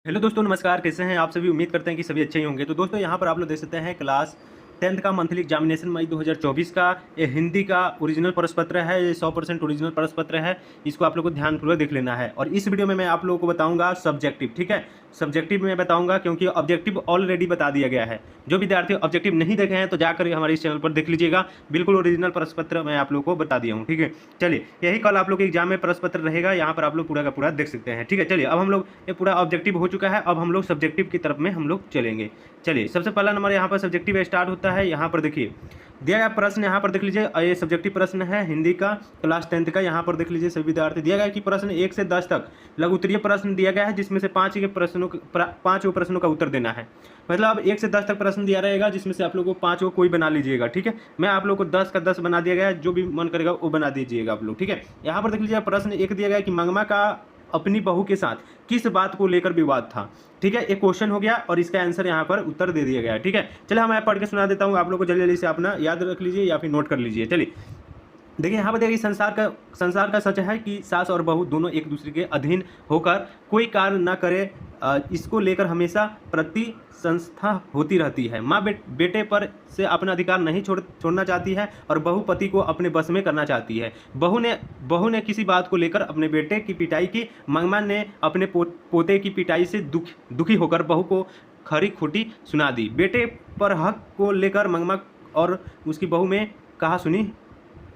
Hello दोस्तों, नमस्कार। कैसे हैं आप सभी? उम्मीद करते हैं कि सभी अच्छे ही होंगे। तो दोस्तों, यहाँ पर आप लोग देख सकते हैं क्लास 10th का मंथली एग्जामिनेशन मई 2024 का ये हिंदी का ओरिजिनल प्रश्न पत्र है। ये 100% ओरिजिनल प्रश्न पत्र है। इसको आप लोग को ध्यानपूर्वक देख लेना है। और इस वीडियो में मैं आप लोगों को बताऊंगा सब्जेक्टिव, ठीक है। सब्जेक्टिव में बताऊंगा क्योंकि ऑब्जेक्टिव ऑलरेडी बता दिया गया है। जो विद्यार्थी ऑब्जेक्टिव नहीं देखे हैं तो जाकर हमारे इस चैनल पर देख लीजिएगा। बिल्कुल ओरिजिनल प्रश्न पत्र मैं आप लोग को बता दिया हूँ, ठीक है। चलिए, यही कल आप लोग के एग्जाम में प्रश्न पत्र रहेगा। यहाँ पर आप लोग पूरा का पूरा देख सकते हैं, ठीक है। चलिए, अब हम लोग ये पूरा ऑब्जेक्टिव हो चुका है। अब हम लोग सब्जेक्टिव की तरफ में हम लोग चलेंगे। चलिए, सबसे पहला नंबर यहाँ पर सब्जेक्टिव स्टार्ट होता है। यहाँ पर देखिए दिया गया प्रश्न, यहाँ पर देख लीजिए। ये सब्जेक्टिव प्रश्न है हिंदी का क्लास 10th का। यहाँ पर देख लीजिए सभी विद्यार्थी। दिया गया कि प्रश्न 1 से 10 तक लघु उत्तरीय प्रश्न दिया गया है, जिसमें से 5 प्रश्नों का उत्तर देना है। मतलब 1 से 10 तक प्रश्न दिया रहेगा, जिसमें से आप लोगों को 5 कोई बना लीजिएगा, ठीक है। मैं आप लोग को 10 का 10 बना दिया गया है। जो भी मन करेगा वो बना दीजिएगा आप लोग, ठीक है। यहाँ पर देख लीजिए प्रश्न 1 दिया गया है कि मंगमा का अपनी बहू के साथ किस बात को लेकर विवाद था, ठीक है। एक क्वेश्चन हो गया और इसका आंसर यहाँ पर उत्तर दे दिया गया है, ठीक है। चलिए, मैं पढ़ के सुना देता हूँ। आप लोग को जल्दी जल्दी से अपना याद रख लीजिए या फिर नोट कर लीजिए। चलिए, देखिए यहाँ पर देखिए संसार का सच है कि सास और बहू दोनों एक दूसरे के अधीन होकर कोई कार्य न करे, इसको लेकर हमेशा संस्था होती रहती है। माँ बेटे पर से अपना अधिकार नहीं छोड़ना चाहती है और बहू पति को अपने बस में करना चाहती है। बहू ने किसी बात को लेकर अपने बेटे की पिटाई की। मंगमा ने अपने पोते की पिटाई से दुखी होकर बहू को खरी खोटी सुना दी। बेटे पर हक को लेकर मंगमा और उसकी बहू में कहा सुनी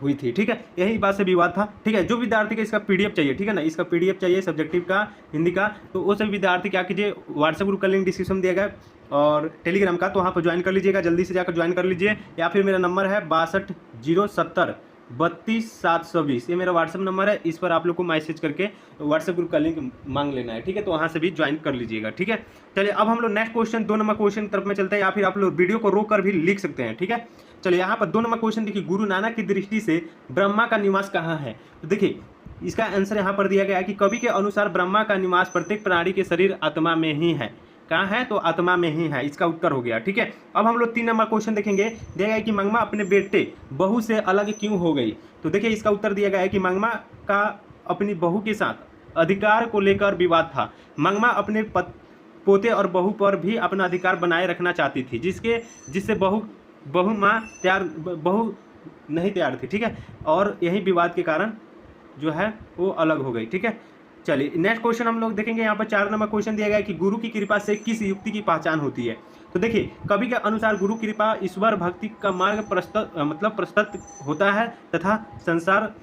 हुई थी, ठीक है। यही बात से विवाद था, ठीक है। जो विद्यार्थी का इसका पीडीएफ चाहिए, ठीक है ना, इसका पीडीएफ चाहिए सब्जेक्टिव का हिंदी का, तो वो सभी विद्यार्थी क्या कीजिए, व्हाट्सएप ग्रुप का लिंक डिस्क्रिप्शन दिया गया और टेलीग्राम का, तो वहाँ पर ज्वाइन कर लीजिएगा। जल्दी से जाकर ज्वाइन कर लीजिए। या फिर मेरा नंबर है 6207032720। ये मेरा व्हाट्सएप नंबर है। इस पर आप लोग को मैसेज करके व्हाट्सएप ग्रुप का लिंक मांग लेना है, ठीक है। तो वहाँ से भी ज्वाइन कर लीजिएगा, ठीक है। चलिए, अब हम लोग नेक्स्ट क्वेश्चन 2 नंबर क्वेश्चन की तरफ में चलते हैं, या फिर आप लोग वीडियो को रोक कर भी लिख सकते हैं, ठीक है। चलिए, यहाँ पर 2 नंबर क्वेश्चन देखिए, गुरु नानक की दृष्टि से ब्रह्मा का निवास कहाँ है। तो देखिए इसका आंसर यहाँ पर दिया गया है कि कवि के अनुसार ब्रह्मा का निवास प्रत्येक प्राणी के शरीर आत्मा में ही है। कहाँ है? तो आत्मा में ही है। इसका उत्तर हो गया, ठीक है। अब हम लोग 3 नंबर क्वेश्चन देखेंगे। दिया गया है कि मंगमा अपने बेटे बहू से अलग क्यों हो गई। तो देखिए इसका उत्तर दिया गया है कि मंगमा का अपनी बहू के साथ अधिकार को लेकर विवाद था। मंगमा अपने पोते और बहू पर भी अपना अधिकार बनाए रखना चाहती थी, जिससे बहू नहीं तैयार थी, ठीक है। और यही विवाद के कारण जो है वो अलग हो गई, ठीक है। चलिए, नेक्स्ट क्वेश्चन हम लोग देखेंगे। यहाँ पर 4 नंबर क्वेश्चन दिया गया है कि गुरु की कृपा से किस युक्ति की पहचान होती है। तो देखिए कवि के अनुसार गुरु कृपा ईश्वर भक्ति का मार्ग प्रशस्त होता है तथा संसार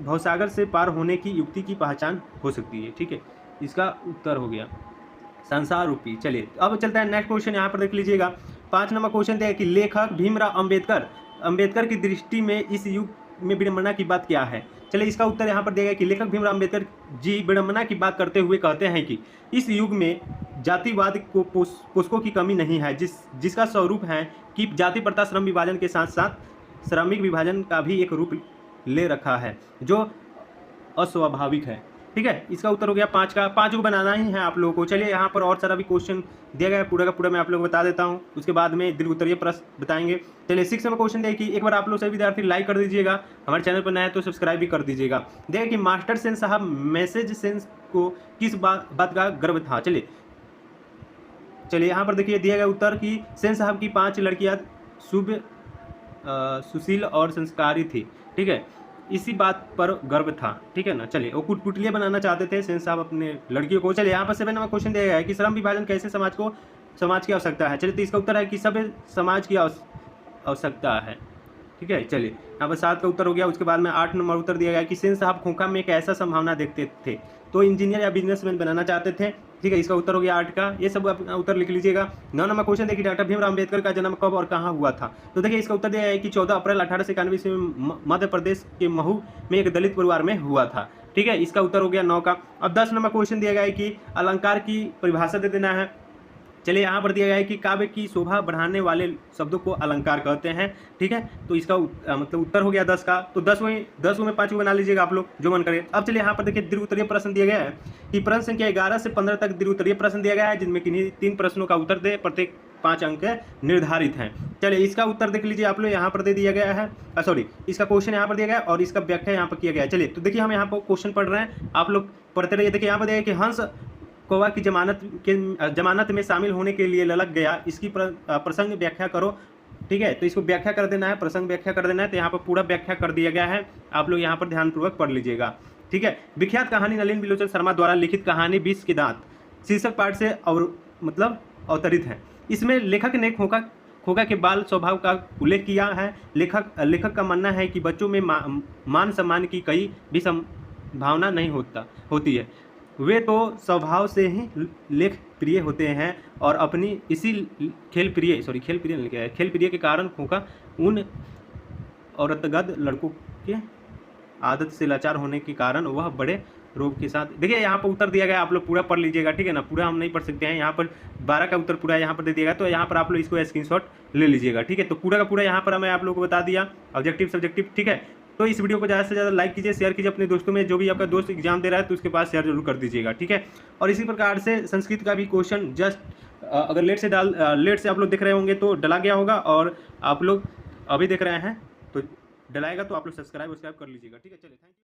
भवसागर से पार होने की युक्ति की पहचान हो सकती है, ठीक है। इसका उत्तर हो गया संसार रूपी। चलिए, अब चलता है नेक्स्ट क्वेश्चन। यहाँ पर देख लीजिएगा 5 नंबर क्वेश्चन दिया है कि लेखक भीमराव अंबेडकर की दृष्टि में इस युग में विडंबना की बात क्या है। चलिए, इसका उत्तर यहाँ पर दिया गया कि लेखक भीमराव अंबेडकर जी विडंबना की बात करते हुए कहते हैं कि इस युग में जातिवाद को पोषकों की कमी नहीं है, जिसका स्वरूप है कि जाति प्रथा श्रम विभाजन के साथ साथ श्रमिक विभाजन का भी एक रूप ले रखा है, जो अस्वाभाविक है, ठीक है। इसका उत्तर हो गया 5 का। 5 को बनाना ही है आप लोगों को। चलिए, यहाँ पर और सारा भी क्वेश्चन दिया गया है, पूरा का पूरा मैं आप लोगों को बता देता हूँ। उसके बाद में दीर्घ उत्तरीय प्रश्न बताएंगे। चलिए, 6 नंबर क्वेश्चन देखिए, एक बार आप लोग सभी विद्यार्थी लाइक कर दीजिएगा। हमारे चैनल पर नया है तो सब्सक्राइब भी कर दीजिएगा। देखिए कि मास्टर सेन साहब मैसेज सेंस को किस बात का गर्व था। चलिए, यहाँ पर देखिए दिया गया उत्तर कि सेन साहब की 5 लड़कियाँ सुशील और संस्कारी थी, ठीक है। इसी बात पर गर्व था, ठीक है ना। चलिए, वो कुटपुतलियाँ बनाना चाहते थे सेन साहब अपने लड़कियों को। चलिए, यहाँ पर 7 नंबर क्वेश्चन दिया गया है कि श्रम विभाजन कैसे समाज की आवश्यकता है। चलिए, तो इसका उत्तर है कि सभ्य समाज की आवश्यकता है, ठीक है। चलिए, यहाँ पर 7 का उत्तर हो गया। उसके बाद में 8 नंबर उत्तर दिया गया कि सेन साहब खोखा में एक ऐसा संभावना देखते थे तो इंजीनियर या बिजनेसमैन बनाना चाहते थे, ठीक है। इसका उत्तर हो गया 8 का। ये सब अपना उत्तर लिख लीजिएगा। 9 नंबर क्वेश्चन देखिए, डॉक्टर भीमराव अंबेडकर का जन्म कब और कहाँ हुआ था। तो देखिए इसका उत्तर दिया है कि 14 अप्रैल 1891 ईस्वी में मध्य प्रदेश के महू में एक दलित परिवार में हुआ था, ठीक है। इसका उत्तर हो गया 9 का। अब 10 नंबर क्वेश्चन दिया गया है कि अलंकार की परिभाषा दे देना है। चलिए, यहाँ पर दिया गया है कि काव्य की शोभा बढ़ाने वाले शब्दों को अलंकार कहते हैं, ठीक है। तो इसका मतलब उत्तर हो गया 10 का। तो 10 में 5 बना लीजिएगा आप लोग जो मन करे। अब चलिए, यहाँ पर देखिए दीर्घ उत्तरीय प्रश्न दिया गया है कि प्रश्न संख्या 11 से 15 तक दीर्घ उत्तरीय प्रश्न दिया गया है, जिनमें किन्हीं 3 प्रश्नों का उत्तर दे, प्रत्येक 5 अंक निर्धारित हैं। चलिए, इसका उत्तर देख लीजिए आप लोग, यहाँ पर दे दिया गया है। इसका क्वेश्चन यहाँ पर दिया गया है और इसका व्याख्या यहाँ पर किया गया है। चलिए, तो देखिए हम यहाँ पर क्वेश्चन पढ़ रहे हैं, आप लोग पढ़ते रहिए। देखिए यहाँ पर दिया गया कि हंस कौवा की जमानत में शामिल होने के लिए ललक गया, इसकी प्रसंग व्याख्या करो। ठीक है, तो इसको व्याख्या कर देना है, प्रसंग व्याख्या कर देना है। तो यहाँ पर पूरा व्याख्या कर दिया गया है, आप लोग यहाँ पर ध्यानपूर्वक पढ़ लीजिएगा। ठीक है, विख्यात कहानी नलिन बिलोचन शर्मा द्वारा लिखित कहानी विष के दांत शीर्षक पाठ से अवतरित है। इसमें लेखक ने खोका के बाल स्वभाव का उल्लेख किया है। लेखक का मानना है कि बच्चों में मान सम्मान की कई भी संभावना नहीं होती है, वे तो स्वभाव से ही लेख प्रिय होते हैं और अपनी इसी खेल प्रिय के कारण खोका उन औरतगद लड़कों के आदत से लाचार होने के कारण वह बड़े रोग के साथ, देखिए यहाँ पर उत्तर दिया गया, आप लोग पूरा पढ़ लीजिएगा। ठीक है ना, पूरा हम नहीं पढ़ सकते हैं, यहाँ पर 12 का उत्तर पूरा यहाँ पर दे दिया गया, तो यहाँ पर आप लोग इसको स्क्रीनशॉट ले लीजिएगा। ठीक है, तो पूरा का पूरा यहाँ पर मैं आप लोगों को बता दिया, ऑब्जेक्टिव सब्जेक्टिव। ठीक है, तो इस वीडियो को ज़्यादा से ज़्यादा लाइक कीजिए, शेयर कीजिए अपने दोस्तों में। जो भी आपका दोस्त एग्जाम दे रहा है तो उसके पास शेयर जरूर कर दीजिएगा। ठीक है, और इसी प्रकार से संस्कृत का भी क्वेश्चन जस्ट अगर लेट से आप लोग देख रहे होंगे तो डला गया होगा, और आप लोग अभी देख रहे हैं तो डलाएगा, तो आप लोग सब्सक्राइब कर लीजिएगा। ठीक है, चलिए, थैंक यू।